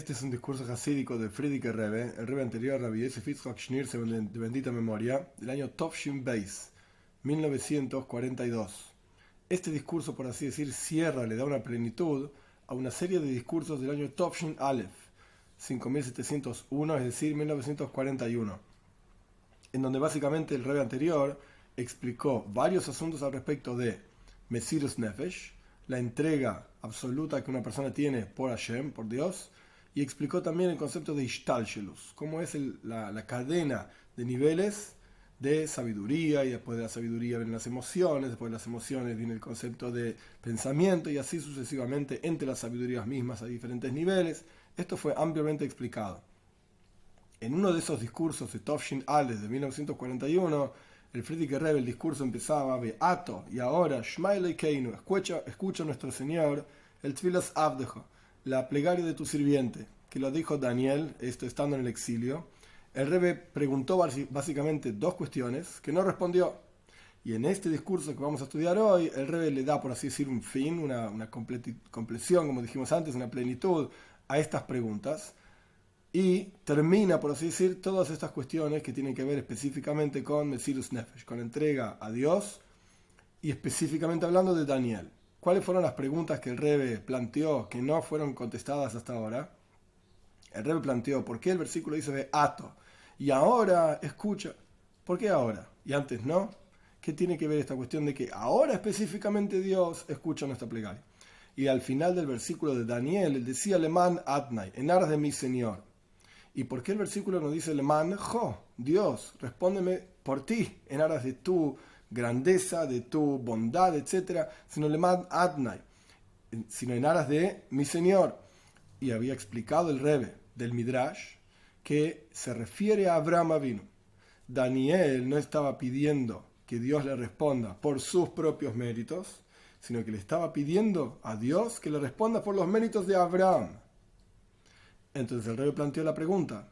Este es un discurso hasídico de Frierdiker Rebbe, el Rebbe anterior, Rabbi Yosef Yitzchak Shnir, de bendita memoria, del año Tovshin Beis, 1942. Este discurso, por así decir, cierra, le da una plenitud a una serie de discursos del año Tovshin Aleph, 5701, es decir, 1941, en donde básicamente el Rebbe anterior explicó varios asuntos al respecto de Mesirus Nefesh, la entrega absoluta que una persona tiene por Hashem, por Dios, y explicó también el concepto de Ishtalshelus, cómo es la cadena de niveles de sabiduría, y después de la sabiduría vienen las emociones, después de las emociones viene el concepto de pensamiento, y así sucesivamente entre las sabidurías mismas hay diferentes niveles. Esto fue ampliamente explicado. En uno de esos discursos de Tovshin Aleph de 1941, el Frierdiker Rebbe, el discurso empezaba Beato, y ahora Shma Elokeinu, escucha nuestro Señor, el Tfilas Avdejo, la plegaria de tu sirviente, que lo dijo Daniel, esto estando en el exilio. El Rebbe preguntó básicamente dos cuestiones que no respondió. Y en este discurso que vamos a estudiar hoy, el Rebbe le da, por así decir, un fin, una compleción, como dijimos antes, una plenitud a estas preguntas. Y termina, por así decir, todas estas cuestiones que tienen que ver específicamente con Mesirus Nefesh, con entrega a Dios, y específicamente hablando de Daniel. ¿Cuáles fueron las preguntas que el Rebbe planteó que no fueron contestadas hasta ahora? El Rebbe planteó, ¿por qué el versículo dice Beato? Y ahora escucha. ¿Por qué ahora? Y antes no. ¿Qué tiene que ver esta cuestión de que ahora específicamente Dios escucha nuestra plegaria? Y al final del versículo de Daniel, él decía Leman Adnai, en aras de mi Señor. ¿Y por qué el versículo no dice Leman Jo? Dios, respóndeme por ti, en aras de tu grandeza, de tu bondad, etc., sino Leman Adnai, sino en aras de mi Señor. Y había explicado el Rebbe del Midrash que se refiere a Abraham Avinu. Daniel no estaba pidiendo que Dios le responda por sus propios méritos, sino que le estaba pidiendo a Dios que le responda por los méritos de Abraham. Entonces el Rebbe planteó la pregunta: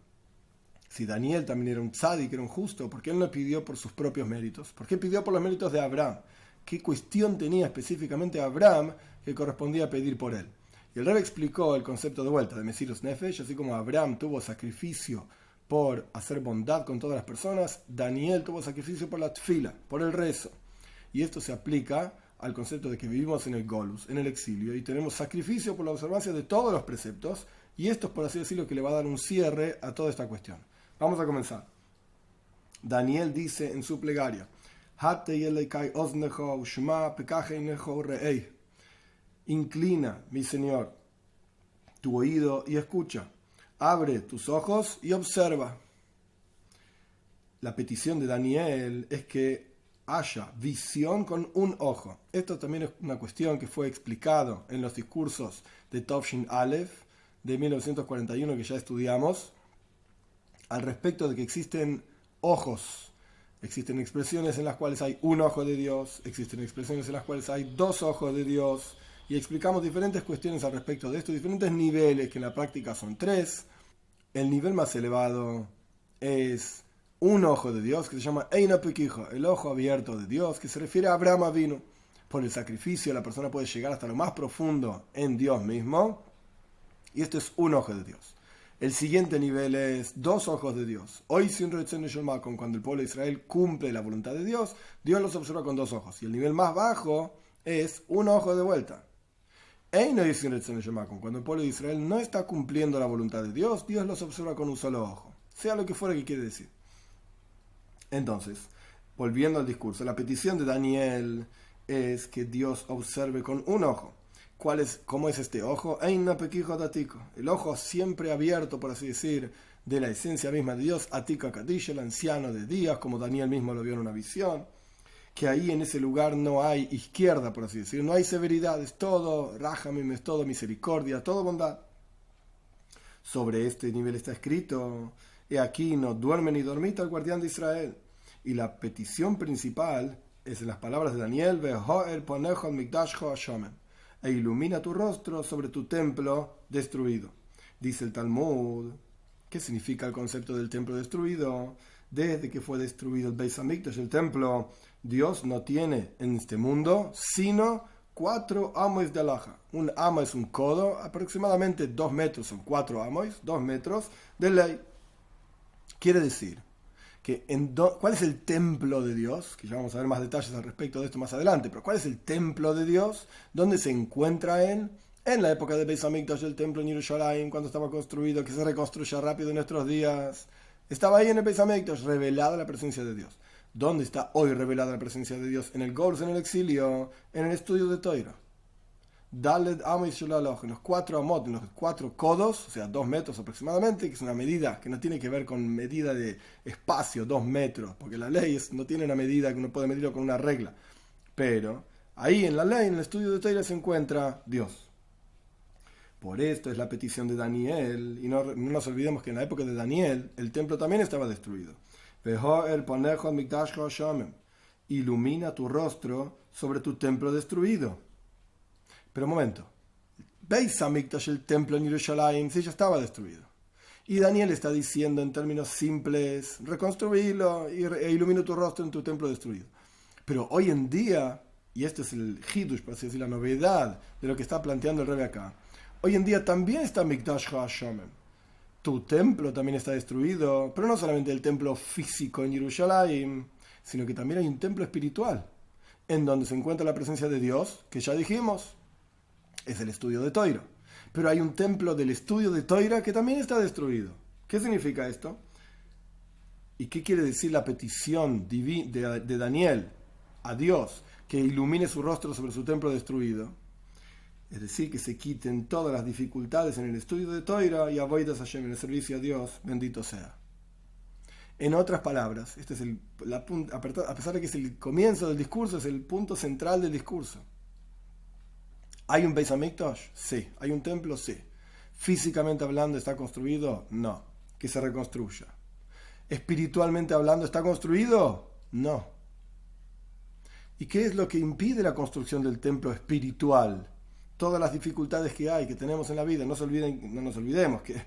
si Daniel también era un tzadik, era un justo, ¿por qué él no pidió por sus propios méritos? ¿Por qué pidió por los méritos de Abraham? ¿Qué cuestión tenía específicamente Abraham que correspondía a pedir por él? Y el Rebbe explicó el concepto de vuelta de Mesirus Nefesh, así como Abraham tuvo sacrificio por hacer bondad con todas las personas, Daniel tuvo sacrificio por la tfila, por el rezo. Y esto se aplica al concepto de que vivimos en el Golus, en el exilio, y tenemos sacrificio por la observancia de todos los preceptos, y esto es, por así decirlo, que le va a dar un cierre a toda esta cuestión. Vamos a comenzar. Daniel dice en su plegaria: inclina, mi Señor, tu oído y escucha. Abre tus ojos y observa. La petición de Daniel es que haya visión con un ojo. Esto también es una cuestión que fue explicado en los discursos de Tovshin Aleph de 1941 que ya estudiamos, al respecto de que existen ojos. Existen expresiones en las cuales hay un ojo de Dios, existen expresiones en las cuales hay dos ojos de Dios, y explicamos diferentes cuestiones al respecto de esto, diferentes niveles, que en la práctica son tres. El nivel más elevado es un ojo de Dios, que se llama Eina Pekijo, el ojo abierto de Dios, que se refiere a Abraham Avinu. Por el sacrificio la persona puede llegar hasta lo más profundo en Dios mismo, y esto es un ojo de Dios. El siguiente nivel es dos ojos de Dios. Hoy sin cuando el pueblo de Israel cumple la voluntad de Dios, Dios los observa con dos ojos. Y el nivel más bajo es un ojo de vuelta. Cuando el pueblo de Israel no está cumpliendo la voluntad de Dios, Dios los observa con un solo ojo. Sea lo que fuera que quiere decir. Entonces, volviendo al discurso, la petición de Daniel es que Dios observe con un ojo. ¿Cómo es este ojo? El ojo siempre abierto, por así decir, de la esencia misma de Dios, Atika Kadish, el anciano de días, como Daniel mismo lo vio en una visión, que ahí en ese lugar no hay izquierda, por así decir, no hay severidad, es todo Rahamim, es todo misericordia, todo bondad. Sobre este nivel está escrito: he aquí no duerme ni dormita el guardián de Israel. Y la petición principal es en las palabras de Daniel: Vehoer ponejo al mikdashjo hashomen, e ilumina tu rostro sobre tu templo destruido. Dice el Talmud, ¿qué significa el concepto del templo destruido? Desde que fue destruido el Beis Hamikdash, el templo, Dios no tiene en este mundo sino 4 amos de alhaja. Un amo es un codo, aproximadamente 2 metros, son 4 amos, 2 metros de ley. Quiere decir que ¿cuál es el templo de Dios? Que ya vamos a ver más detalles al respecto de esto más adelante, pero ¿cuál es el templo de Dios? ¿Dónde se encuentra en la época de Beis Hamikdash, el templo en Jerusalén, cuando estaba construido, que se reconstruye rápido en nuestros días? Estaba ahí en el Beis Hamikdash, revelada la presencia de Dios. ¿Dónde está hoy revelada la presencia de Dios? En el Golos, en el exilio, en el estudio de Toira. Daled Amos Shalaloch, en los 4 amot, en los 4 codos, o sea, 2 metros aproximadamente, que es una medida que no tiene que ver con medida de espacio, 2 metros, porque la ley no tiene una medida que uno puede medirlo con una regla. Pero ahí en la ley, en el estudio de Toira, se encuentra Dios. Por esto es la petición de Daniel, y no nos olvidemos que en la época de Daniel el templo también estaba destruido. Ilumina tu rostro sobre tu templo destruido. Pero un momento, Beis Hamikdash, el templo en Jerusalén, sí ya estaba destruido. Y Daniel está diciendo en términos simples, reconstruirlo e ilumina tu rostro en tu templo destruido. Pero hoy en día, y este es el hidush, por así decir, la novedad de lo que está planteando el Rebbe acá, hoy en día también está Mikdash HaShamem. Tu templo también está destruido, pero no solamente el templo físico en Jerusalén, sino que también hay un templo espiritual, en donde se encuentra la presencia de Dios, que ya dijimos, es el estudio de Toira. Pero hay un templo del estudio de Toira que también está destruido. ¿Qué significa esto? ¿Y qué quiere decir la petición de Daniel a Dios que ilumine su rostro sobre su templo destruido? Es decir, que se quiten todas las dificultades en el estudio de Toira y avoidas Hashem en el servicio a Dios, bendito sea. En otras palabras, este es a pesar de que es el comienzo del discurso, es el punto central del discurso. ¿Hay un Beis Hamikdash? Sí. ¿Hay un templo? Sí. ¿Físicamente hablando está construido? No. Que se reconstruya. ¿Espiritualmente hablando está construido? No. ¿Y qué es lo que impide la construcción del templo espiritual? Todas las dificultades que tenemos en la vida. No nos olvidemos que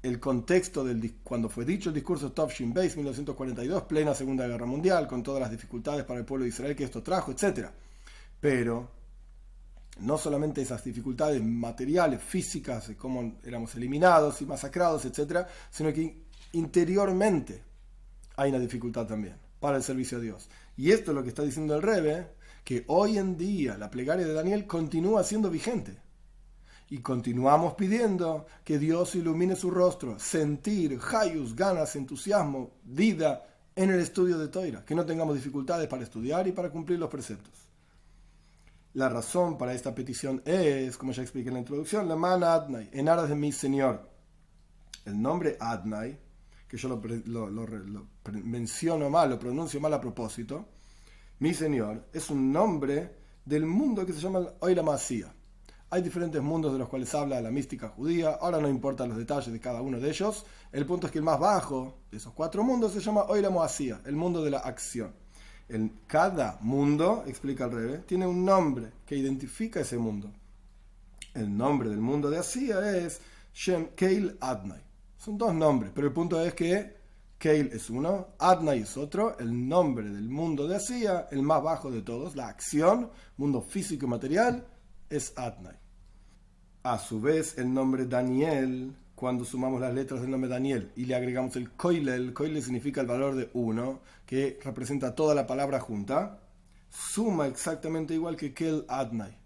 el contexto cuando fue dicho el discurso Tov Shin Beis 1942, plena Segunda Guerra Mundial, con todas las dificultades para el pueblo de Israel que esto trajo, etc. Pero no solamente esas dificultades materiales, físicas, de cómo éramos eliminados y masacrados, etc., sino que interiormente hay una dificultad también para el servicio a Dios. Y esto es lo que está diciendo el Rebbe, que hoy en día la plegaria de Daniel continúa siendo vigente. Y continuamos pidiendo que Dios ilumine su rostro, sentir, hayus, ganas, entusiasmo, vida en el estudio de Toira, que no tengamos dificultades para estudiar y para cumplir los preceptos. La razón para esta petición es, como ya expliqué en la introducción, la man Adnai, en aras de mi Señor. El nombre Adnai, que yo lo menciono mal, lo pronuncio mal a propósito, mi Señor, es un nombre del mundo que se llama Olam Asía. Hay diferentes mundos de los cuales habla la mística judía, ahora no importan los detalles de cada uno de ellos, el punto es que el más bajo de esos 4 mundos se llama Olam Asía, el mundo de la acción. Cada mundo, explica el Rebbe, tiene un nombre que identifica ese mundo. El nombre del mundo de Asia es Shem Keil Adnai. Son 2 nombres, pero el punto es que Keil es uno, Adnai es otro. El nombre del mundo de Asia, el más bajo de todos, la acción, mundo físico y material, es Adnai. A su vez, el nombre Daniel, cuando sumamos las letras del nombre Daniel y le agregamos el koilel significa el valor de 1, que representa toda la palabra junta, suma exactamente igual que Kel Adnai.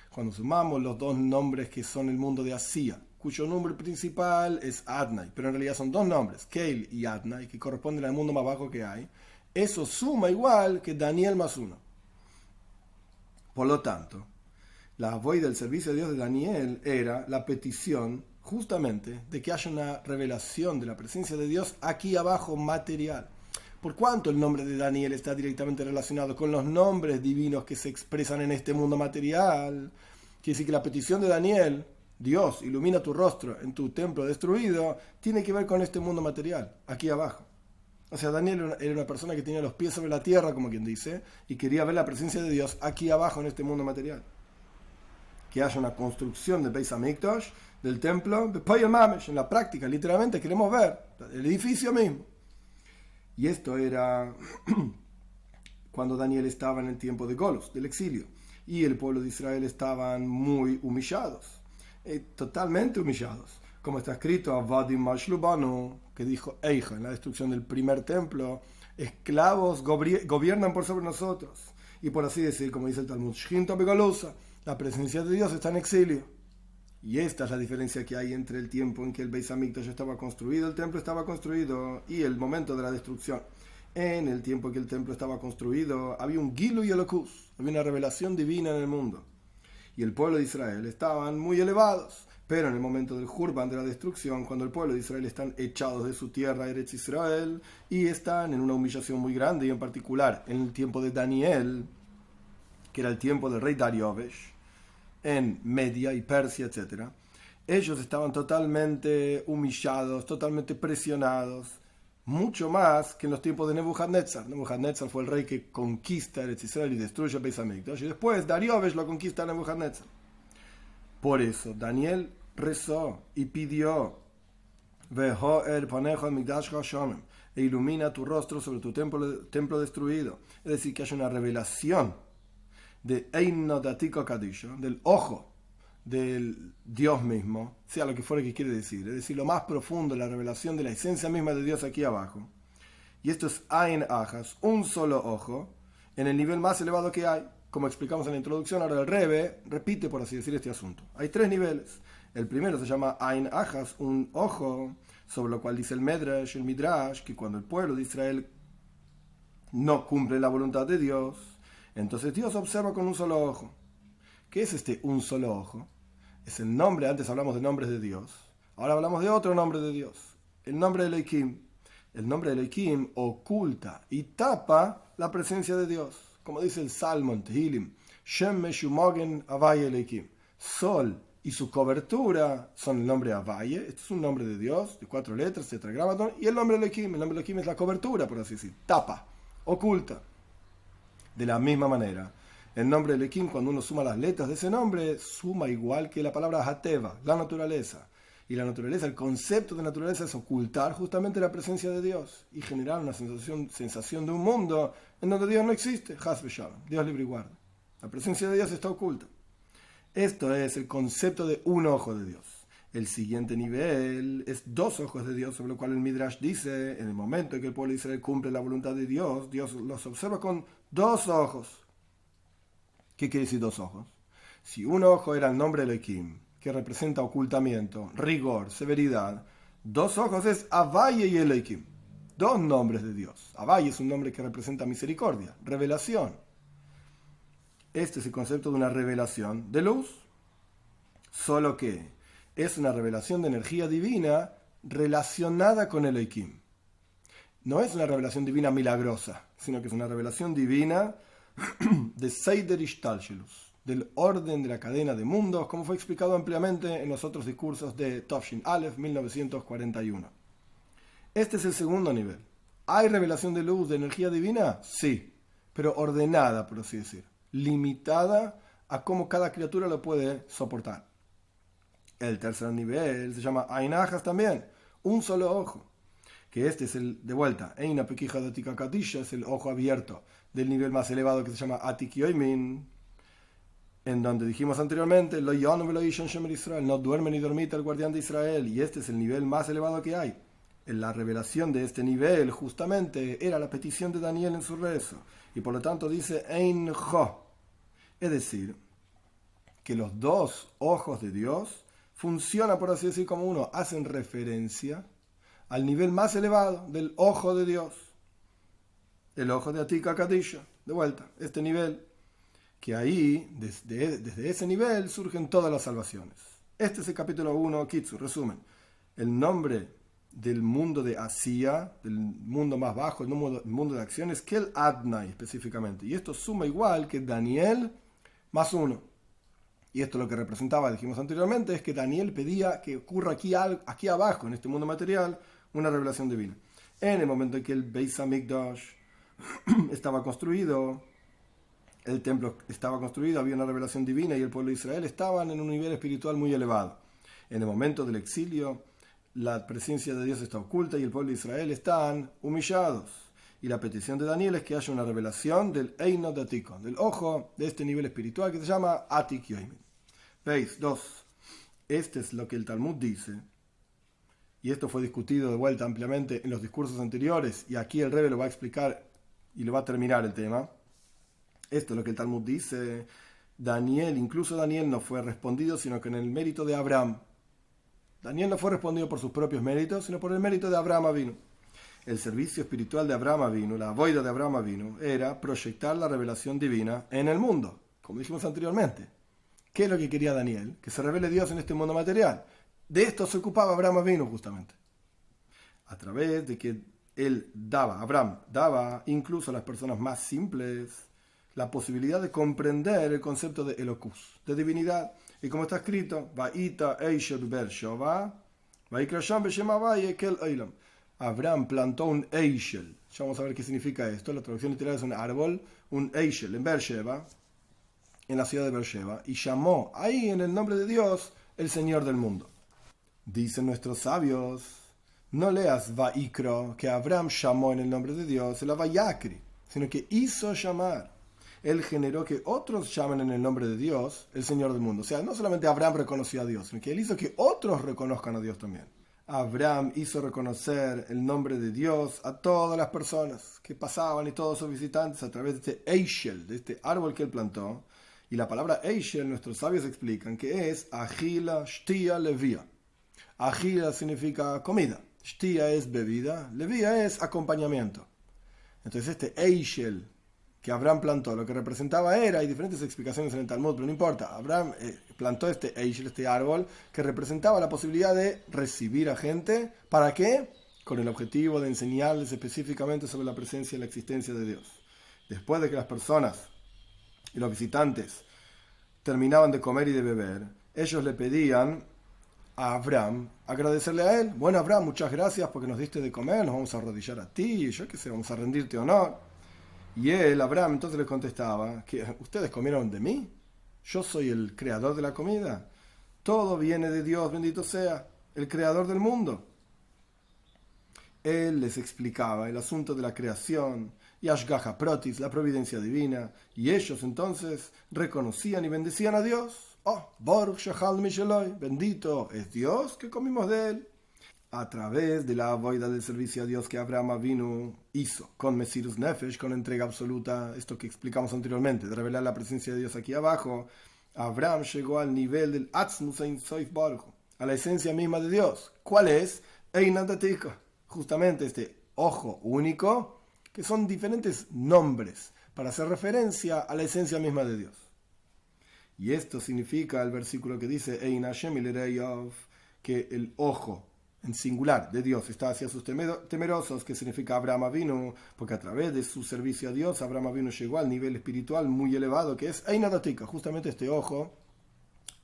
Cuando sumamos los 2 nombres que son el mundo de Asia, cuyo nombre principal es Adnai, pero en realidad son 2 nombres, Kel y Adnai, que corresponden al mundo más bajo que hay, eso suma igual que Daniel más 1. Por lo tanto, la voz del servicio de Dios de Daniel era la petición justamente de que haya una revelación de la presencia de Dios aquí abajo material. Por cuanto el nombre de Daniel está directamente relacionado con los nombres divinos que se expresan en este mundo material, quiere decir que la petición de Daniel, Dios, ilumina tu rostro en tu templo destruido, tiene que ver con este mundo material, aquí abajo. O sea, Daniel era una persona que tenía los pies sobre la tierra, como quien dice, y quería ver la presencia de Dios aquí abajo en este mundo material. Que haya una construcción del Beis Hamikdash, del templo, de Poyel Mamesh, en la práctica, literalmente queremos ver el edificio mismo. Y esto era cuando Daniel estaba en el tiempo de Golos, del exilio, y el pueblo de Israel estaban muy humillados, totalmente humillados, como está escrito Avadim Mashlubanu, que dijo Eija en la destrucción del primer templo: esclavos gobiernan por sobre nosotros. Y por así decir, como dice el Talmud, Shchinta Begalosa, la presencia de Dios está en exilio. Y esta es la diferencia que hay entre el tiempo en que el Beis Hamikdash estaba construido, el templo estaba construido, y el momento de la destrucción. En el tiempo en que el templo estaba construido, había un Gilu y Elokus, había una revelación divina en el mundo. Y el pueblo de Israel estaban muy elevados. Pero en el momento del Hurban, de la destrucción, cuando el pueblo de Israel están echados de su tierra, Eretz Israel, y están en una humillación muy grande, y en particular en el tiempo de Daniel, que era el tiempo del rey Dariovesh, en Media y Persia, etc., ellos estaban totalmente humillados, totalmente presionados, mucho más que en los tiempos de Nebuchadnezzar. Nebuchadnezzar fue el rey que conquista Eretz Israel y destruye el Beis Hamikdash, y después Dariovesh lo conquista a Nebuchadnezzar. Por eso Daniel rezó y pidió: e ilumina tu rostro sobre tu templo destruido. Es decir, que haya una revelación de Eino Datiko Kadisho, del ojo del Dios mismo, sea lo que fuera que quiere decir. Es decir, lo más profundo, la revelación de la esencia misma de Dios aquí abajo. Y esto es Ain Ajas, un solo ojo, en el nivel más elevado que hay. Como explicamos en la introducción, ahora el Rebbe repite, por así decir, este asunto. Hay 3 niveles. El primero se llama Ain Ajas, un ojo, sobre lo cual dice el Midrash, que cuando el pueblo de Israel no cumple la voluntad de Dios, entonces Dios observa con un solo ojo. ¿Qué es este un solo ojo? Es el nombre, antes hablamos de nombres de Dios, ahora hablamos de otro nombre de Dios, el nombre de Elohim. El nombre de Elohim oculta y tapa la presencia de Dios. Como dice el Salmo en Tehilim, Shem Meshumogen Avaye Elohim. Sol y su cobertura son el nombre Avaye. Este es un nombre de Dios, de 4 letras, tetragramatón. Y el nombre Elohim. El nombre Elohim es la cobertura, por así decir. Tapa, oculta. De la misma manera, el nombre Elohim, cuando uno suma las letras de ese nombre, suma igual que la palabra Hateva, la naturaleza. Y la naturaleza, el concepto de naturaleza es ocultar justamente la presencia de Dios y generar una sensación de un mundo en donde Dios no existe. Haz v'shalom, Dios libre y guarda. La presencia de Dios está oculta. Esto es el concepto de un ojo de Dios. El siguiente nivel es 2 ojos de Dios, sobre lo cual el Midrash dice: en el momento en que el pueblo de Israel cumple la voluntad de Dios, Dios los observa con 2 ojos. ¿Qué quiere decir 2 ojos? Si un ojo era el nombre de Elohim, que representa ocultamiento, rigor, severidad, 2 ojos es Avaye y Elohim, 2 nombres de Dios. Avaye es un nombre que representa misericordia, revelación. Este es el concepto de una revelación de luz, solo que es una revelación de energía divina relacionada con Elohim. No es una revelación divina milagrosa, sino que es una revelación divina de Seider Ishtalshelus, del orden de la cadena de mundos, como fue explicado ampliamente en los otros discursos de Tafshin Aleph 1941. Este es el segundo nivel. ¿Hay revelación de luz, de energía divina? Sí, pero ordenada, por así decir, limitada a cómo cada criatura lo puede soportar. El tercer nivel se llama Ainajas también, un solo ojo, que este es el, de vuelta, Eina Pekija Datika Kadisha, es el ojo abierto del nivel más elevado que se llama Atik Yoimin, en donde dijimos anteriormente, no duerme ni dormita el guardián de Israel, y este es el nivel más elevado que hay. En la revelación de este nivel, justamente, era la petición de Daniel en su rezo, y por lo tanto dice Ein Jo, es decir, que los 2 ojos de Dios funcionan, por así decir, como uno, hacen referencia al nivel más elevado del ojo de Dios, el ojo de Atika Kadisha, de vuelta, este nivel, que ahí, desde ese nivel, surgen todas las salvaciones. Este es el capítulo 1, Kitsu, resumen. El nombre del mundo de Asia, del mundo más bajo, el mundo de acciones, que el Adnai específicamente. Y esto suma igual que Daniel más 1. Y esto lo que representaba, dijimos anteriormente, es que Daniel pedía que ocurra aquí abajo, en este mundo material, una revelación divina. En el momento en que el Beis Hamikdash estaba construido, el templo estaba construido, había una revelación divina y el pueblo de Israel estaban en un nivel espiritual muy elevado. En el momento del exilio, la presencia de Dios está oculta y el pueblo de Israel están humillados. Y la petición de Daniel es que haya una revelación del Eino de Atikon, del ojo de este nivel espiritual que se llama Atik Yoimin. ¿Veis? 2. Este es lo que el Talmud dice. Y esto fue discutido de vuelta ampliamente en los discursos anteriores. Y aquí el Rebbe lo va a explicar y lo va a terminar el tema. Esto es lo que el Talmud dice. Incluso Daniel no fue respondido, sino que en el mérito de Abraham. Daniel no fue respondido por sus propios méritos, sino por el mérito de Abraham Avinu. El servicio espiritual de Abraham Avinu, la boida de Abraham Avinu, era proyectar la revelación divina en el mundo, como dijimos anteriormente. ¿Qué es lo que quería Daniel? Que se revele Dios en este mundo material. De esto se ocupaba Abraham Avinu justamente. A través de que Abraham daba incluso a las personas más simples la posibilidad de comprender el concepto de Elokus, de divinidad. Y como está escrito, Abraham plantó un Eichel. Ya vamos a ver qué significa esto. La traducción literal es un árbol, un Eichel en Beersheba, en la ciudad de Beersheba, y llamó ahí en el nombre de Dios el Señor del mundo. Dicen nuestros sabios, no leas Vaikro, que Abraham llamó en el nombre de Dios, el Vayakri, sino que hizo llamar. Él generó que otros llamen en el nombre de Dios, el Señor del mundo. O sea, no solamente Abraham reconoció a Dios, sino que él hizo que otros reconozcan a Dios también. Abraham hizo reconocer el nombre de Dios a todas las personas que pasaban y todos sus visitantes a través de este Eichel, de este árbol que él plantó. Y la palabra Eichel, nuestros sabios explican que es Agila, Shtia, Levía. Agila significa comida, Shtia es bebida, Levía es acompañamiento. Entonces este Eichel que Abraham plantó, lo que representaba hay diferentes explicaciones en el Talmud, pero no importa, Abraham plantó este Eichel, este árbol, que representaba la posibilidad de recibir a gente, ¿para qué? Con el objetivo de enseñarles específicamente sobre la presencia y la existencia de Dios. Después de que las personas y los visitantes terminaban de comer y de beber, ellos le pedían a Abraham agradecerle a él. Bueno, Abraham, muchas gracias porque nos diste de comer, nos vamos a arrodillar a ti, yo qué sé, vamos a rendirte honor. Y Abraham, entonces les contestaba, que ¿ustedes comieron de mí? Yo soy el creador de la comida. Todo viene de Dios, bendito sea, el creador del mundo. Él les explicaba el asunto de la creación, y Ashgaha Protis, la providencia divina, y ellos entonces reconocían y bendecían a Dios. Oh, Baruch Shechal Misheloi, bendito es Dios que comimos de él. A través de la boida del servicio a Dios que Abraham vino hizo con Mesirus Nefesh, con entrega absoluta, esto que explicamos anteriormente, de revelar la presencia de Dios aquí abajo, Abraham llegó al nivel del Atzmus Ein Sof Baruch, a la esencia misma de Dios. ¿Cuál es? Einan Datika, justamente este ojo único, que son diferentes nombres para hacer referencia a la esencia misma de Dios. Y esto significa el versículo que dice Ein Hashem Ilereyov, que el ojo en singular de Dios está hacia sus temerosos, que significa Abraham vino, porque a través de su servicio a Dios, Abraham vino llegó al nivel espiritual muy elevado, que es Ein Datika, justamente este ojo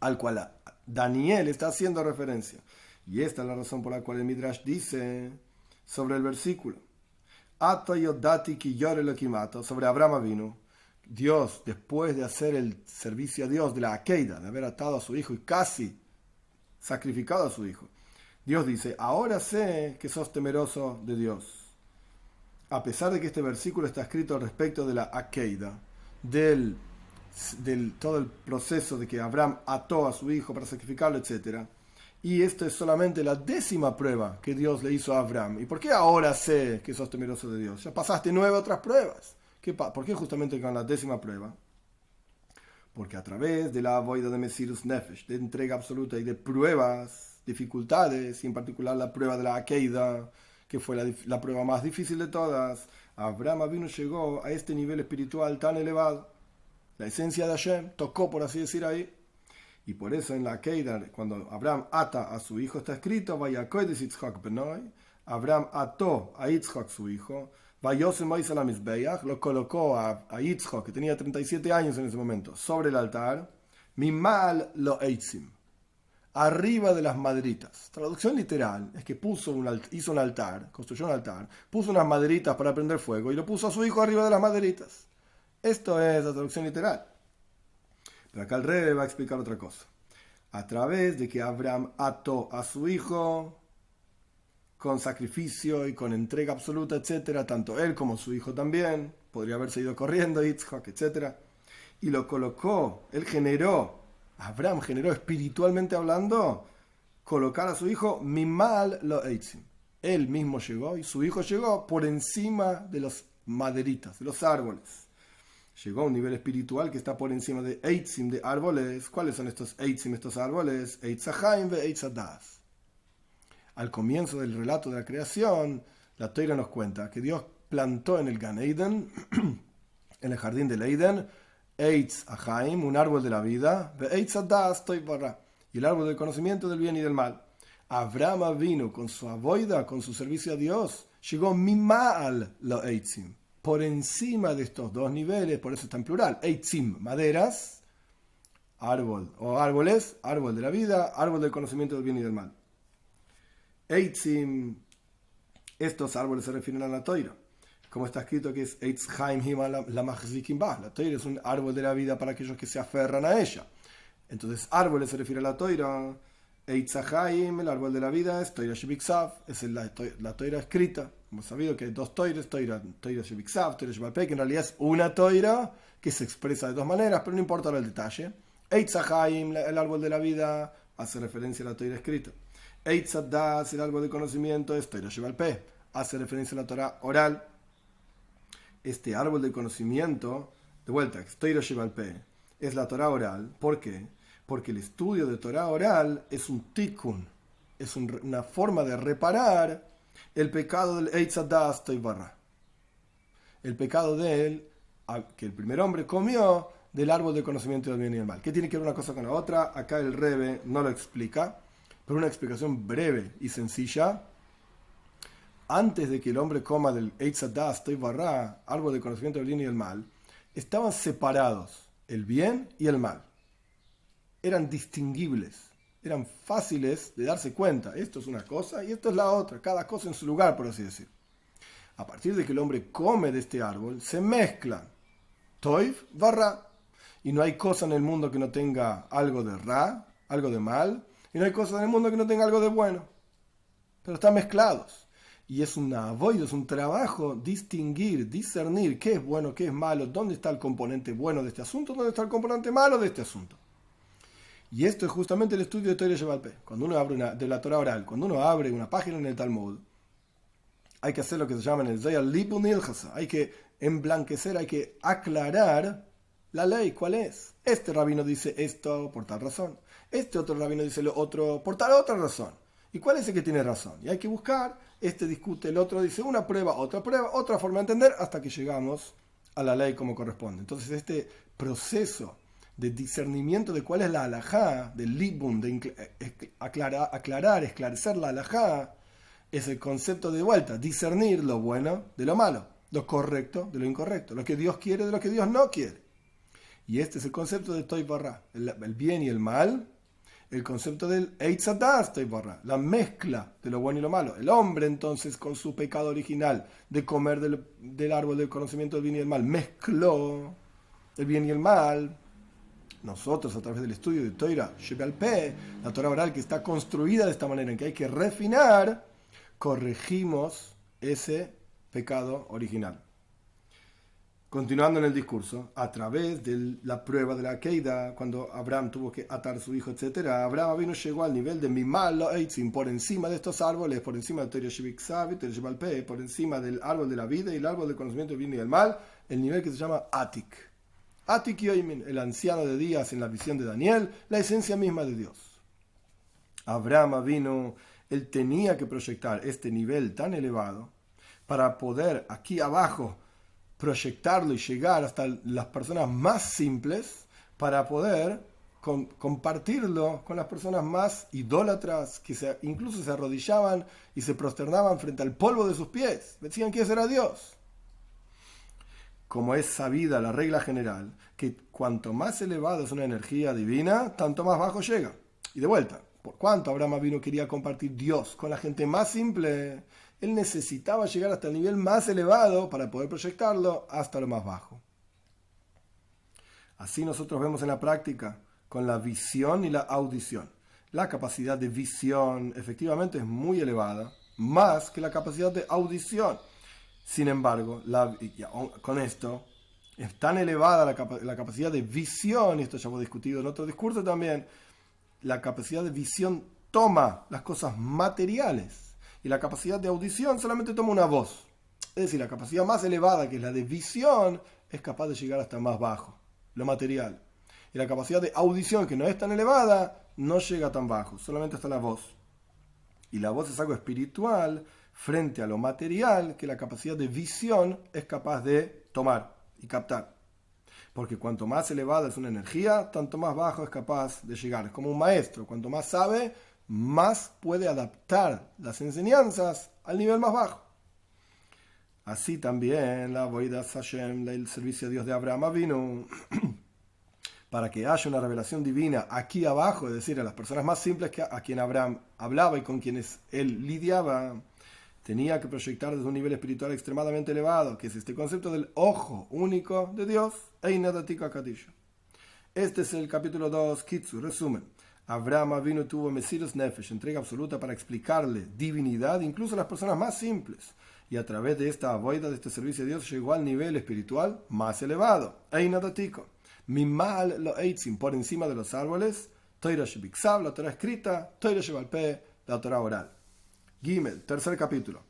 al cual Daniel está haciendo referencia. Y esta es la razón por la cual el Midrash dice sobre el versículo sobre Abraham vino. Dios, después de hacer el servicio a Dios de la Akeida, de haber atado a su hijo y casi sacrificado a su hijo, Dios dice, ahora sé que sos temeroso de Dios. A pesar de que este versículo está escrito respecto de la Akeida, del todo el proceso de que Abraham ató a su hijo para sacrificarlo, etc. Y esto es solamente la 10ª prueba que Dios le hizo a Abraham. ¿Y por qué ahora sé que sos temeroso de Dios? Ya pasaste 9 otras pruebas. ¿Por qué justamente con la 10ª prueba? Porque a través de la boida de Mesirus Nefesh, de entrega absoluta y de pruebas, dificultades, y en particular la prueba de la Akeida, que fue la prueba más difícil de todas, Abraham llegó a este nivel espiritual tan elevado. La esencia de Hashem tocó, por así decir, ahí. Y por eso en la Akeida, cuando Abraham ata a su hijo, está escrito, Abraham ató a Yitzhak su hijo, lo colocó a Yitzhak, que tenía 37 años en ese momento, sobre el altar, Mimal lo eitzim, arriba de las maderitas. Traducción literal es que hizo un altar, construyó un altar, puso unas maderitas para prender fuego y lo puso a su hijo arriba de las maderitas. Esto es la traducción literal. Pero acá el Rebbe va a explicar otra cosa. A través de que Abraham ató a su hijo con sacrificio y con entrega absoluta, etcétera, tanto él como su hijo también, podría haberse ido corriendo, Yitzhak, etcétera, y lo colocó, Abraham generó espiritualmente hablando, colocar a su hijo mimal lo eitzim. Él mismo llegó y su hijo llegó por encima de los maderitas, de los árboles. Llegó a un nivel espiritual que está por encima de eitzim, de árboles. ¿Cuáles son estos eitzim, estos árboles? Eitz hachaim ve eitz hadas. Al comienzo del relato de la creación, la Torá nos cuenta que Dios plantó en el Gan Eden, en el jardín del Eden, Eitz Hachaim, un árbol de la vida, ve eitz hadas toiv barra, y el árbol del conocimiento del bien y del mal. Abraham vino con su avoida, con su servicio a Dios, llegó mimal lo eitzim, por encima de estos dos niveles, por eso está en plural, eitzim, maderas, árbol o árboles, árbol de la vida, árbol del conocimiento del bien y del mal. Eitzim, estos árboles se refieren a la Torá, como está escrito que es Eitz Chaim Hima la Machzikim Ba, la Torá es un árbol de la vida para aquellos que se aferran a ella. Entonces, árboles se refiere a la Torá. Eitz Hachaim, el árbol de la vida, es Torá Shebiksav, es la Torá escrita. Hemos sabido que hay dos Toiras, Torá Shebiksav, Torá Shebal Peh, que en realidad es una Torá que se expresa de dos maneras, pero no importa ahora el detalle. Eitz Hachaim, el árbol de la vida, hace referencia a la Torá escrita. Eitz Hadas, el árbol de conocimiento, es Torá Shebal Peh, hace referencia a la Torá oral. Este árbol de conocimiento, de vuelta, es Torá Shebal Peh, es la Torá oral. ¿Por qué? Porque el estudio de Torá oral es un tikkun, es una forma de reparar el pecado del Eitz Hadas toiv barra. El pecado de él, que el primer hombre comió del árbol del conocimiento del bien y del mal. ¿Qué tiene que ver una cosa con la otra? Acá el Rebbe no lo explica, pero una explicación breve y sencilla. Antes de que el hombre coma del Eitz Hadas toiv barra, árbol del conocimiento del bien y del mal, estaban separados el bien y el mal. Eran distinguibles, eran fáciles de darse cuenta. Esto es una cosa y esto es la otra, cada cosa en su lugar, por así decir. A partir de que el hombre come de este árbol, se mezclan toiv barra, y no hay cosa en el mundo que no tenga algo de ra, algo de mal, y no hay cosa en el mundo que no tenga algo de bueno, pero están mezclados. Y es una avoid, es un trabajo distinguir, discernir qué es bueno, qué es malo, dónde está el componente bueno de este asunto, dónde está el componente malo de este asunto. Y esto es justamente el estudio de Torá Shebal Peh. Cuando uno abre de la Torá oral, cuando uno abre una página en el Talmud, hay que hacer lo que se llama en el Zayar Libun Ilhasa. Hay que emblanquecer, hay que aclarar la ley. ¿Cuál es? Este rabino dice esto por tal razón. Este otro rabino dice lo otro por tal otra razón. ¿Y cuál es el que tiene razón? Y hay que buscar, este discute, el otro dice una prueba, otra forma de entender, hasta que llegamos a la ley como corresponde. Entonces este proceso de discernimiento de cuál es la halajá, del libun, de aclarar, esclarecer la halajá, es el concepto de vuelta, discernir lo bueno de lo malo, lo correcto de lo incorrecto, lo que Dios quiere de lo que Dios no quiere. Y este es el concepto de toiv barra, el bien y el mal, el concepto del eitz hadas toiv barra, la mezcla de lo bueno y lo malo. El hombre entonces con su pecado original de comer del árbol del conocimiento del bien y del mal, mezcló el bien y el mal. Nosotros, a través del estudio de Torá Shebal Peh, la Torá oral que está construida de esta manera, en que hay que refinar, corregimos ese pecado original. Continuando en el discurso, a través de la prueba de la Keida, cuando Abraham tuvo que atar a su hijo, etc., Abraham llegó al nivel de Mimal lo eitzim, por encima de estos árboles, por encima de Torá Shebiksav, Torá Shebal Peh, por encima del árbol de la vida y el árbol del conocimiento del bien y del mal, el nivel que se llama Atik. Atik Yoimin, el anciano de días en la visión de Daniel, la esencia misma de Dios. Abraham vino, él tenía que proyectar este nivel tan elevado para poder aquí abajo proyectarlo y llegar hasta las personas más simples, para poder compartirlo con las personas más idólatras que incluso se arrodillaban y se prosternaban frente al polvo de sus pies, decían que ese era Dios. Como es sabida la regla general, que cuanto más elevada es una energía divina, tanto más bajo llega. Y de vuelta, por cuanto Abraham vino quería compartir Dios con la gente más simple, él necesitaba llegar hasta el nivel más elevado para poder proyectarlo hasta lo más bajo. Así nosotros vemos en la práctica con la visión y la audición. La capacidad de visión efectivamente es muy elevada, más que la capacidad de audición. Sin embargo, con esto, es tan elevada la capacidad de visión, y esto ya hemos discutido en otro discurso también, la capacidad de visión toma las cosas materiales y la capacidad de audición solamente toma una voz. Es decir, la capacidad más elevada, que es la de visión, es capaz de llegar hasta más bajo, lo material. Y la capacidad de audición, que no es tan elevada, no llega tan bajo, solamente hasta la voz. Y la voz es algo espiritual frente a lo material que la capacidad de visión es capaz de tomar y captar. Porque cuanto más elevada es una energía, tanto más bajo es capaz de llegar. Es como un maestro, cuanto más sabe, más puede adaptar las enseñanzas al nivel más bajo. Así también la Avodas Hashem, el servicio a Dios de Abraham Avinu, para que haya una revelación divina aquí abajo, es decir, a las personas más simples a quien Abraham hablaba y con quienes él lidiaba, tenía que proyectar desde un nivel espiritual extremadamente elevado, que es este concepto del ojo único de Dios, Einadatiko Akadisha. Este es el capítulo 2, Kitsu, resumen. Abraham Avinu tuvo Mesirus Nefesh, entrega absoluta para explicarle divinidad incluso a las personas más simples. Y a través de esta avoida, de este servicio a Dios, llegó al nivel espiritual más elevado, Einadatiko. Mimal lo eitzim, por encima de los árboles, Toira Shebiksav, la Torah escrita, Toira Shebalpe, la Torah oral. Gimel, tercer capítulo.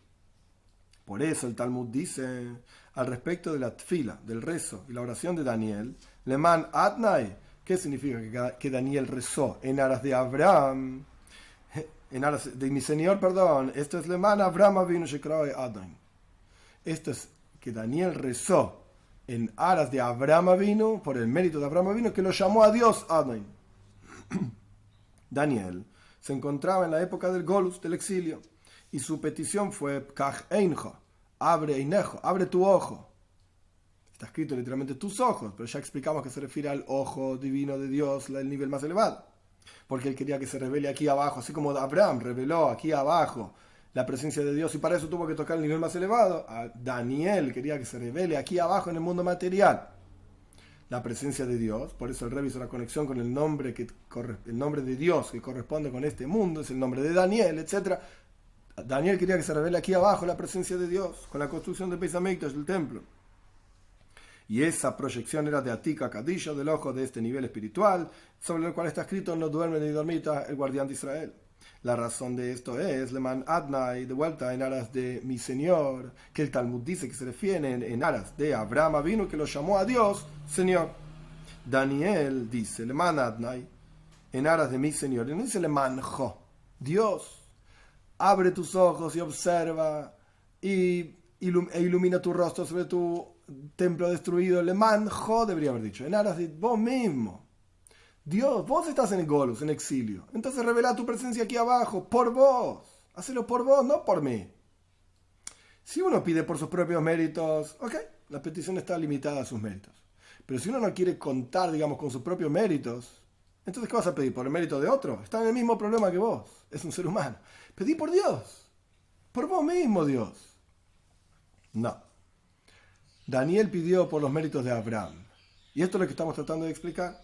Por eso el Talmud dice, al respecto de la tfila, del rezo y la oración de Daniel, Leman Adnai, ¿qué significa que Daniel rezó en aras de Abraham? En aras de mi Señor, perdón. Esto es Leman Abraham Avinu Shekrae Adnai. Esto es que Daniel rezó en aras de Abraham Avinu, por el mérito de Abraham Avinu, que lo llamó a Dios Adnai. Daniel se encontraba en la época del Golus, del exilio, y su petición fue Kach Einjo, abre Einejo, abre tu ojo. Está escrito literalmente tus ojos, pero ya explicamos que se refiere al ojo divino de Dios, el nivel más elevado. Porque él quería que se revele aquí abajo, así como Abraham reveló aquí abajo la presencia de Dios, y para eso tuvo que tocar el nivel más elevado. A Daniel quería que se revele aquí abajo en el mundo material la presencia de Dios. Por eso el Rebbe hizo la conexión con el nombre de Dios que corresponde con este mundo, es el nombre de Daniel, etc. Daniel quería que se revele aquí abajo la presencia de Dios con la construcción del Beis Hamikdash, del templo. Y esa proyección era de Atika Kadisha, del ojo de este nivel espiritual, sobre el cual está escrito: no duerme ni dormita el guardián de Israel. La razón de esto es, Leman Adnai, de vuelta en aras de mi Señor, que el Talmud dice que se refiere en aras de Abraham Avinu, que lo llamó a Dios Señor. Daniel dice, Leman Adnai, en aras de mi Señor, y no dice Leman Jo, Dios, abre tus ojos y observa, e ilumina tu rostro sobre tu templo destruido. Leman Jo debería haber dicho, en aras de vos mismo. Dios, vos estás en el Golus, en exilio. Entonces revela tu presencia aquí abajo, por vos. Hacelo por vos, no por mí. Si uno pide por sus propios méritos, ok, la petición está limitada a sus méritos. Pero si uno no quiere contar, digamos, con sus propios méritos, entonces ¿qué vas a pedir? ¿Por el mérito de otro? Está en el mismo problema que vos. Es un ser humano. Pedí por Dios. Por vos mismo, Dios. No. Daniel pidió por los méritos de Abraham. Y esto es lo que estamos tratando de explicar.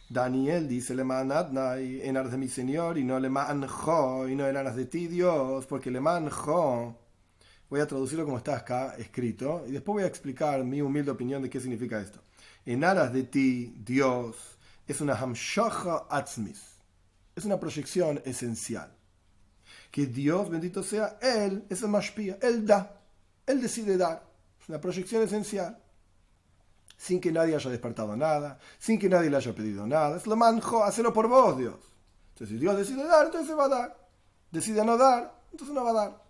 Daniel dice, Leman Adnai, en aras de mi Señor, y no Leman Jo, y no en aras de ti, Dios, porque Leman Jo, voy a traducirlo como está acá escrito, y después voy a explicar mi humilde opinión de qué significa esto. En aras de ti, Dios, es una Hamshocha Atzmis, es una proyección esencial. Que Dios, bendito sea, Él es el Mashpia, Él da, Él decide dar, es una proyección esencial. Sin que nadie haya despertado nada, sin que nadie le haya pedido nada. Es lo manjo, hacelo por vos, Dios. Entonces, si Dios decide dar, entonces va a dar. Decide no dar, entonces no va a dar.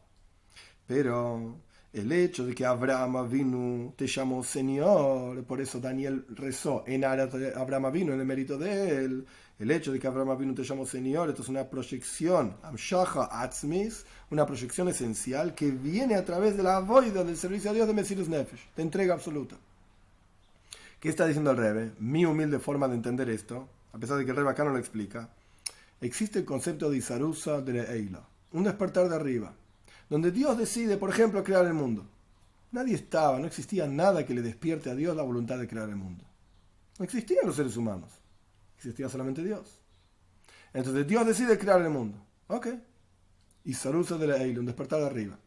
Pero el hecho de que Abraham Avinu te llamó Señor, por eso Daniel rezó en aras de Abraham Avinu, en el mérito de él. El hecho de que Abraham Avinu te llamó Señor, esto es una proyección, Amshacha Atzmis, una proyección esencial que viene a través de la avoida del servicio a Dios de Mesirus Nefesh, de entrega absoluta. ¿Qué está diciendo el Rebbe? Mi humilde forma de entender esto, a pesar de que el Rebbe acá no lo explica. Existe el concepto de Isarusa de Eila, un despertar de arriba, donde Dios decide, por ejemplo, crear el mundo. No existía nada que le despierte a Dios la voluntad de crear el mundo. No existían los seres humanos, existía solamente Dios. Entonces Dios decide crear el mundo. Ok. y Sarusa de la Eile, un despertar de arriba.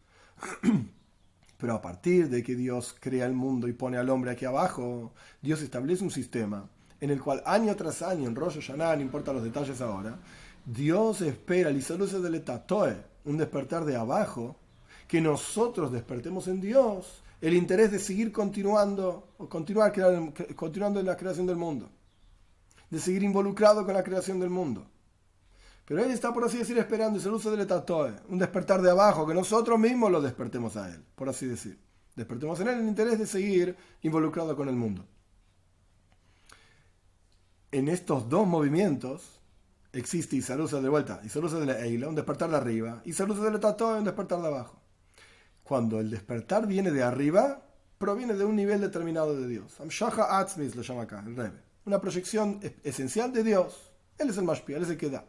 Pero a partir de que Dios crea el mundo y pone al hombre aquí abajo, Dios establece un sistema en el cual año tras año, en Rosh Hashanah, no importa los detalles ahora, Dios espera el Isalusa del Etatoe, un despertar de abajo, que nosotros despertemos en Dios el interés de seguir continuando en la creación del mundo, de seguir involucrado con la creación del mundo. Pero Él está, por así decir, esperando el uso del Etatoe, un despertar de abajo, que nosotros mismos lo despertemos a Él, por así decir. Despertemos en Él el interés de seguir involucrado con el mundo. En estos dos movimientos existe Isarusa de vuelta, Isarusa de la Eila, un despertar de arriba, y Isarusa del Etatoe, un despertar de abajo. Cuando el despertar viene de arriba, proviene de un nivel determinado de Dios. Amshacha Atzmis lo llama acá, el Rebbe. Una proyección esencial de Dios. Él es el Mashpia, Él es el que da.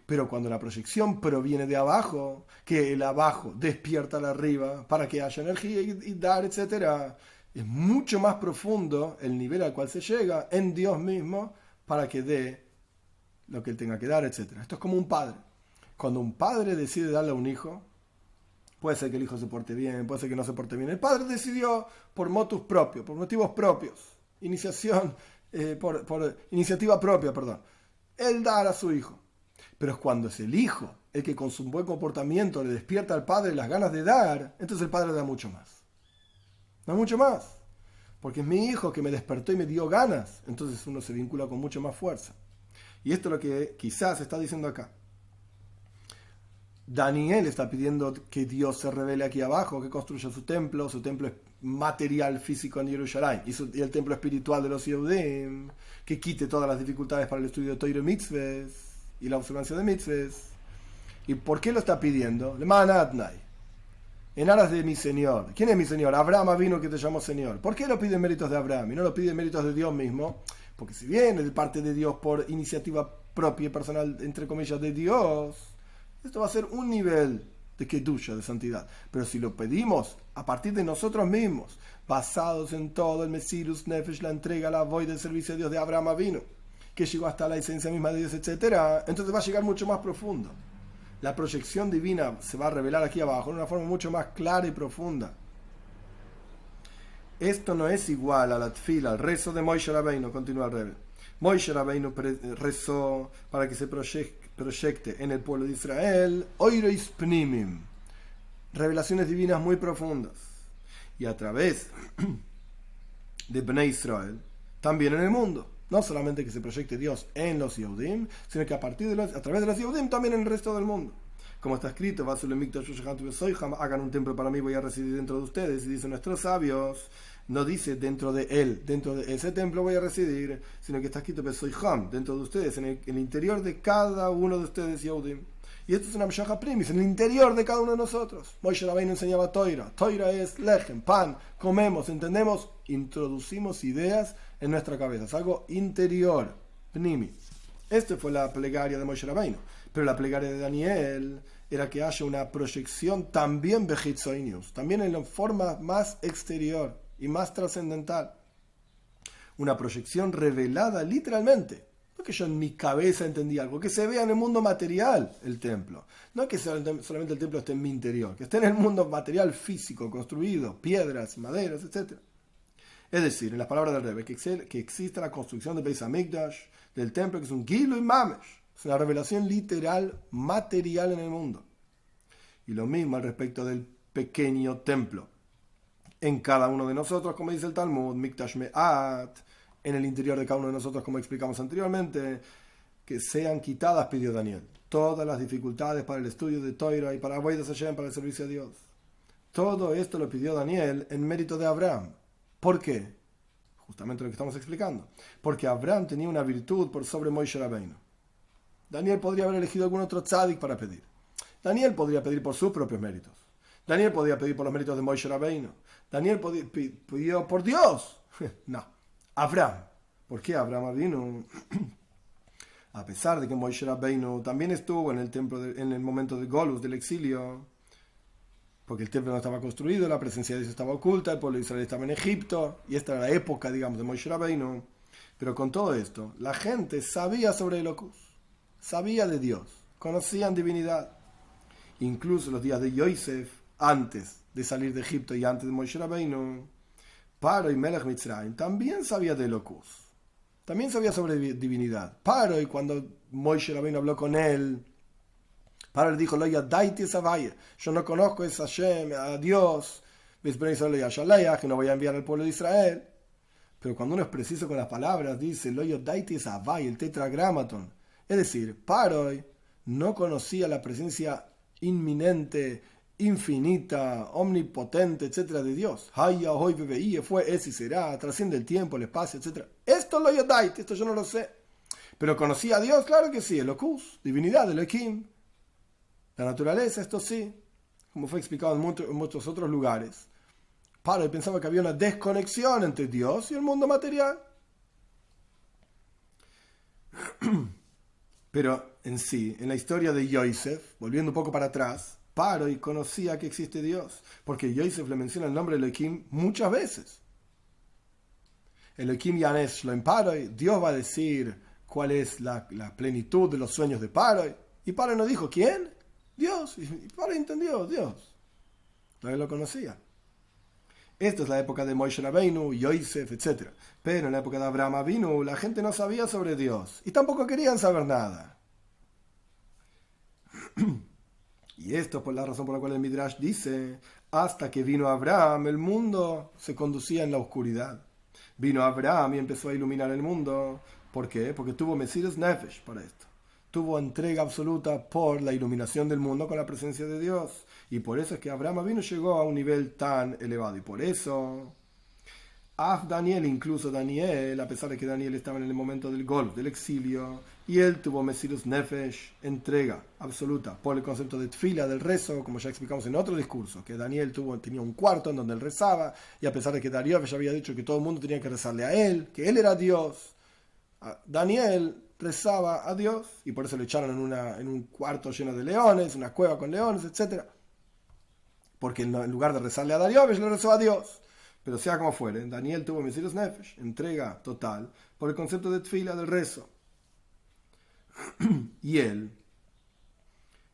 Pero cuando la proyección proviene de abajo, que el abajo despierta al arriba para que haya energía y dar, etc., es mucho más profundo el nivel al cual se llega en Dios mismo para que dé lo que Él tenga que dar, etc. Esto es como un padre. Cuando un padre decide darle a un hijo, puede ser que el hijo se porte bien, puede ser que no se porte bien. El padre decidió por motus propios, por motivos propios, por iniciativa propia, perdón, él dar a su hijo. Pero es cuando es el hijo el que con su buen comportamiento le despierta al padre las ganas de dar, entonces el padre da mucho más. Da mucho más. Porque es mi hijo que me despertó y me dio ganas. Entonces uno se vincula con mucho más fuerza. Y esto es lo que quizás está diciendo acá. Daniel está pidiendo que Dios se revele aquí abajo, que construya su templo es material físico en Jerusalén, y el templo espiritual de los Yehudim, que quite todas las dificultades para el estudio de Torah y mitzvahs y la observancia de mitzvahs. ¿Y por qué lo está pidiendo? En aras de mi Señor. ¿Quién es mi Señor? Abraham vino que te llamó Señor. ¿Por qué lo pide en méritos de Abraham y no lo pide en méritos de Dios mismo? Porque si viene de parte de Dios por iniciativa propia y personal, entre comillas, de Dios, esto va a ser un nivel de kedusha, de santidad. Pero si lo pedimos a partir de nosotros mismos, basados en todo el Mesirus Nefesh, la entrega, la void del servicio a Dios de Abraham vino, que llegó hasta la esencia misma de Dios, etc., entonces va a llegar mucho más profundo. La proyección divina se va a revelar aquí abajo de una forma mucho más clara y profunda. Esto no es igual a la tfila, al rezo de Moshe Rabbeinu, continúa el Rebbe. Moshe Rabbeinu rezó para que se proyecte en el pueblo de Israel Oirois Pnimim, revelaciones divinas muy profundas. Y a través de Bnei Israel, también en el mundo. No solamente que se proyecte Dios en los Yehudim, sino que a través de los Yehudim también en el resto del mundo. Como está escrito, hagan un templo para mí, voy a residir dentro de ustedes. Y dicen nuestros sabios, no dice dentro de él, dentro de ese templo voy a residir, sino que está escrito dentro de ustedes, en el interior de cada uno de ustedes, Yehudim. Y esto es una Mshach Primis, en el interior de cada uno de nosotros. Moshe Rabbeinu enseñaba Toira. Toira es lechem, pan, comemos, entendemos, introducimos ideas en nuestra cabeza. Es algo interior, Pnimi. Esta fue la plegaria de Moshe Rabbeinu. Pero la plegaria de Daniel era que haya una proyección también Bechitzoinius, también en la forma más exterior y más trascendental. Una proyección revelada literalmente. No que yo en mi cabeza entendí algo, que se vea en el mundo material el templo. No que solamente el templo esté en mi interior, que esté en el mundo material físico, construido, piedras, maderas, etc. Es decir, en las palabras del Rebbe, que exista la construcción del Beis Hamikdash, del templo, que es un Gilu y Mamesh. Es una revelación literal, material en el mundo. Y lo mismo al respecto del pequeño templo. En cada uno de nosotros, como dice el Talmud, Mikdash Me'at, en el interior de cada uno de nosotros, como explicamos anteriormente, que sean quitadas, pidió Daniel, todas las dificultades para el estudio de Torah y para Avodas Hashem, para el servicio a Dios. Todo esto lo pidió Daniel en mérito de Abraham. ¿Por qué? Justamente lo que estamos explicando. Porque Abraham tenía una virtud por sobre Moshe Rabbeinu. Daniel podría haber elegido algún otro tzadik para pedir. Daniel podría pedir por sus propios méritos. Daniel podría pedir por los méritos de Moshe Rabbeinu. Daniel pidió por Dios. No. Abraham. ¿Por qué Abraham vino? A pesar de que Moshe Rabbeinu también estuvo en el templo en el momento de Golus, del exilio, porque el templo no estaba construido, la presencia de Dios estaba oculta, el pueblo de Israel estaba en Egipto, y esta era la época, digamos, de Moshe Rabbeinu. Pero con todo esto, la gente sabía sobre Elocus, sabía de Dios, conocían divinidad. incluso los días de Yosef, antes de salir de Egipto y antes de Moshe Rabbeinu, Paro y Melech Mitzrayim también sabía de Elokus, también sabía sobre divinidad. Paro, y cuando Moshe Rabbeinu habló con él, Paro le dijo: yo no conozco a Hashem, a Dios, que no voy a enviar al pueblo de Israel. Pero cuando uno es preciso con las palabras, dice el tetragramaton. Es decir, Paroi no conocía la presencia inminente, infinita, omnipotente, etcétera, de Dios. Haya, hoy, bebé, fue, es y será, trasciende el tiempo, el espacio, etcétera. Esto lo yodaiti, esto yo no lo sé. Pero conocía a Dios, claro que sí, Elokus, divinidad, Elohim. La naturaleza, esto sí, como fue explicado en muchos otros lugares. Paroi pensaba que había una desconexión entre Dios y el mundo material. Pero en sí, en la historia de Yosef, volviendo un poco para atrás, Paroi conocía que existe Dios, porque Yosef le menciona el nombre de Elohim muchas veces. Elohim Yanesh Shloim Paroi, Dios va a decir cuál es la plenitud de los sueños de Paroi. Y Paroi no dijo, ¿quién? Dios. Y Paroi entendió, Dios. No lo conocía. Esta es la época de Moshe Rabbeinu, Yosef, etc. Pero en la época de Abraham Avinu, la gente no sabía sobre Dios. Y tampoco querían saber nada. Y esto es por la razón por la cual el Midrash dice: hasta que vino Abraham, el mundo se conducía en la oscuridad. Vino Abraham y empezó a iluminar el mundo. ¿Por qué? Porque tuvo Mesiras Nefesh para esto. Tuvo entrega absoluta por la iluminación del mundo con la presencia de Dios. Y por eso es que Abraham Avinu llegó a un nivel tan elevado. Y por eso, Daniel, incluso Daniel, a pesar de que Daniel estaba en el momento del golf, del exilio, y él tuvo Mesirus Nefesh, entrega absoluta por el concepto de tfila, del rezo, como ya explicamos en otro discurso, que Daniel tenía un cuarto en donde él rezaba, y a pesar de que Darío ya había dicho que todo el mundo tenía que rezarle a él, que él era Dios, Daniel rezaba a Dios, y por eso le echaron en un cuarto lleno de leones, una cueva con leones, etc. Porque en lugar de rezarle a Darío, le rezó a Dios. Pero sea como fuere, Daniel tuvo Mesirus Nefesh, entrega total, por el concepto de tfila, del rezo. Y él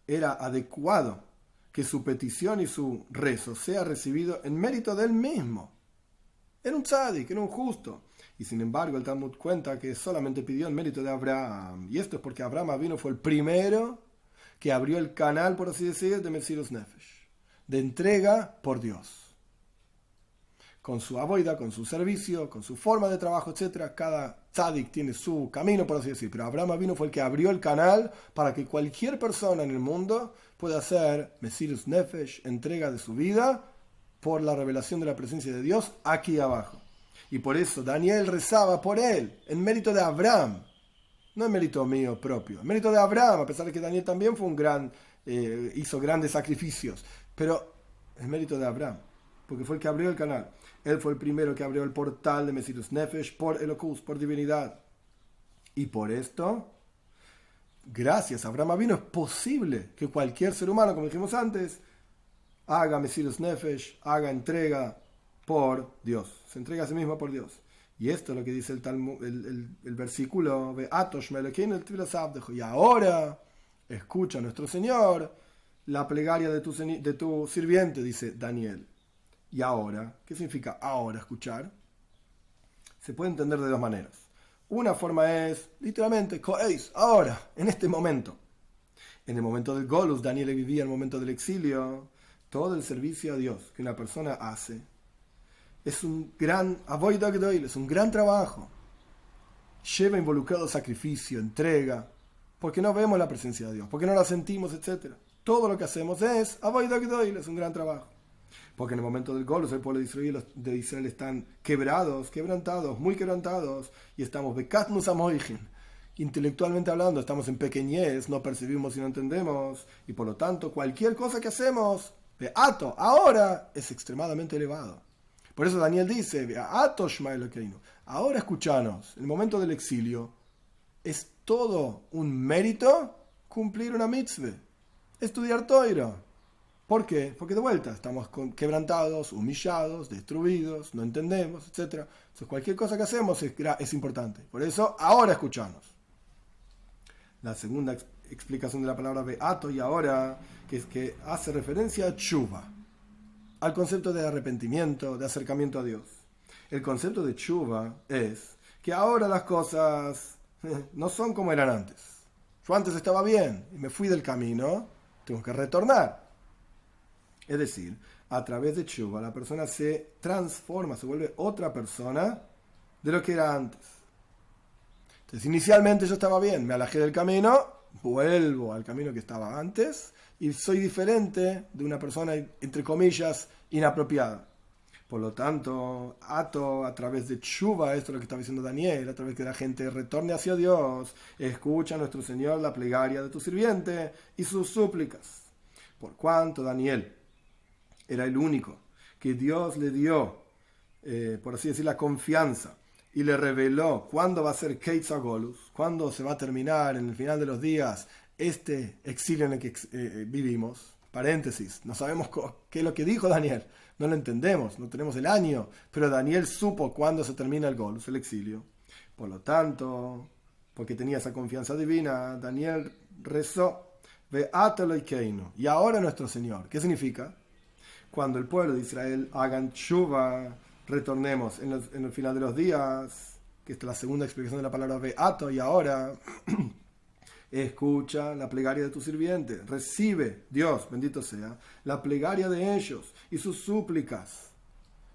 era adecuado que su petición y su rezo sea recibido en mérito de él mismo. Era un tzadik, era un justo. Y sin embargo el Talmud cuenta que solamente pidió en mérito de Abraham. Y esto es porque Abraham Avinu fue el primero que abrió el canal, por así decir, de Mesirus Nefesh, de entrega por Dios. Con su avoida, con su servicio, con su forma de trabajo, etc. Cada tzadik tiene su camino, por así decir. Pero Abraham Avinu fue el que abrió el canal para que cualquier persona en el mundo pueda hacer Mesirus Nefesh, entrega de su vida, por la revelación de la presencia de Dios aquí abajo. Y por eso Daniel rezaba por él, en mérito de Abraham. No en mérito mío propio, en mérito de Abraham, a pesar de que Daniel también fue hizo grandes sacrificios. Pero en mérito de Abraham, porque fue el que abrió el canal. Él fue el primero que abrió el portal de Mesirus Nefesh por Elokus, por divinidad. Y por esto, gracias a Abraham Avinu, es posible que cualquier ser humano, como dijimos antes, haga Mesirus Nefesh, haga entrega por Dios. Se entrega a sí mismo por Dios. Y esto es lo que dice el Talmud, el versículo de y ahora escucha a nuestro Señor la plegaria de tu sirviente, dice Daniel. Y ahora, ¿qué significa ahora escuchar? Se puede entender de dos maneras. Una forma es, literalmente, ahora, en este momento. En el momento del Golus, Daniel vivía el momento del exilio. Todo el servicio a Dios que una persona hace es un gran avoida gdoil, es un gran trabajo. Lleva involucrado sacrificio, entrega, porque no vemos la presencia de Dios, porque no la sentimos, etc. Todo lo que hacemos es avoida gdoil, es un gran trabajo. Porque en el momento del Golus el pueblo de Israel están quebrantados, muy quebrantados, y estamos bekatnus amoichin. Intelectualmente hablando, estamos en pequeñez, no percibimos y no entendemos, y por lo tanto cualquier cosa que hacemos, beato, ahora, es extremadamente elevado. Por eso Daniel dice, beato shma Elokeinu, ahora escuchanos, en el momento del exilio, es todo un mérito cumplir una mitzvah, estudiar Toira. ¿Por qué? Porque de vuelta estamos quebrantados, humillados, destruidos, no entendemos, etc. Entonces cualquier cosa que hacemos es importante. Por eso, ahora escuchamos. La segunda explicación de la palabra beato y ahora, que es que hace referencia a tshuva, al concepto de arrepentimiento, de acercamiento a Dios. El concepto de tshuva es que ahora las cosas no son como eran antes. Yo antes estaba bien y me fui del camino, tengo que retornar. Es decir, a través de tshuva la persona se transforma, se vuelve otra persona de lo que era antes. Entonces, inicialmente yo estaba bien, me alejé del camino, vuelvo al camino que estaba antes y soy diferente de una persona, entre comillas, inapropiada. Por lo tanto, ato a través de tshuva, esto es lo que está diciendo Daniel, a través de que la gente retorne hacia Dios, escucha a nuestro Señor la plegaria de tu sirviente y sus súplicas. Por cuanto Daniel era el único que Dios le dio, por así decir, la confianza y le reveló cuándo va a ser Keitz Agolus, cuándo se va a terminar en el final de los días este exilio en el que vivimos. Paréntesis, no sabemos qué es lo que dijo Daniel, no lo entendemos, no tenemos el año, pero Daniel supo cuándo se termina el Golus, el exilio. Por lo tanto, porque tenía esa confianza divina, Daniel rezó, Beato Elokeinu, y ahora nuestro Señor. ¿Qué significa? Cuando el pueblo de Israel hagan tshuva, retornemos en el final de los días, que esta es la segunda explicación de la palabra Beato, y ahora escucha la plegaria de tu sirviente, recibe, Dios, bendito sea, la plegaria de ellos y sus súplicas.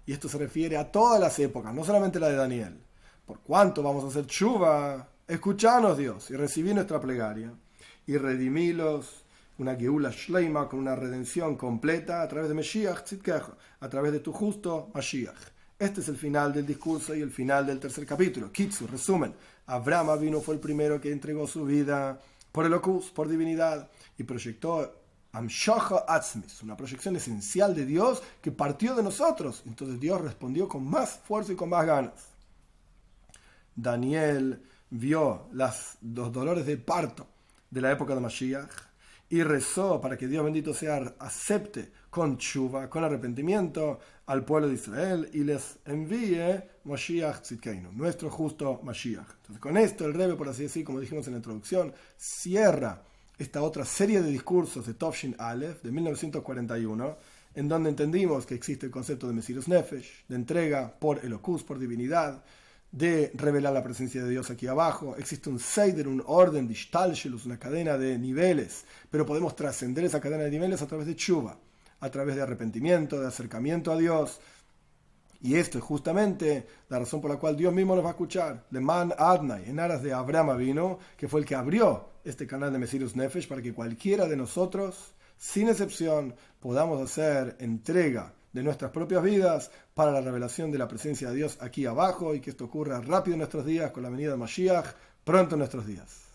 Y esto se refiere a todas las épocas, no solamente la de Daniel. Por cuanto vamos a hacer tshuva, escuchanos Dios y recibí nuestra plegaria y redimilos, una geula shleima, con una redención completa a través de Mashiach Tzidkecha, a través de tu justo Mashiach. Este es el final del discurso y el final del tercer capítulo. Kitsu, resumen. Abraham vino, fue el primero que entregó su vida por Elokus, por divinidad, y proyectó Amshocha Atzmis, una proyección esencial de Dios que partió de nosotros. Entonces Dios respondió con más fuerza y con más ganas. Daniel vio los dolores de parto de la época de Mashiach y rezó para que Dios bendito sea acepte con tshuva, con arrepentimiento al pueblo de Israel y les envíe Mashiach Tzidkeinu, nuestro justo Mashiach. Entonces con esto el Rebbe, por así decir, como dijimos en la introducción, cierra esta otra serie de discursos de Tovshin Aleph de 1941, en donde entendimos que existe el concepto de Mesirus Nefesh, de entrega por Elokus, por divinidad, de revelar la presencia de Dios aquí abajo. Existe un Seider, un orden, Ishtalshelus, una cadena de niveles, pero podemos trascender esa cadena de niveles a través de tshuva, a través de arrepentimiento, de acercamiento a Dios. Y esto es justamente la razón por la cual Dios mismo nos va a escuchar. Leman Adnai, en aras de Abraham vino, que fue el que abrió este canal de Mesirus Nefesh para que cualquiera de nosotros, sin excepción, podamos hacer entrega de nuestras propias vidas para la revelación de la presencia de Dios aquí abajo y que esto ocurra rápido en nuestros días con la venida de Mashiach, pronto en nuestros días.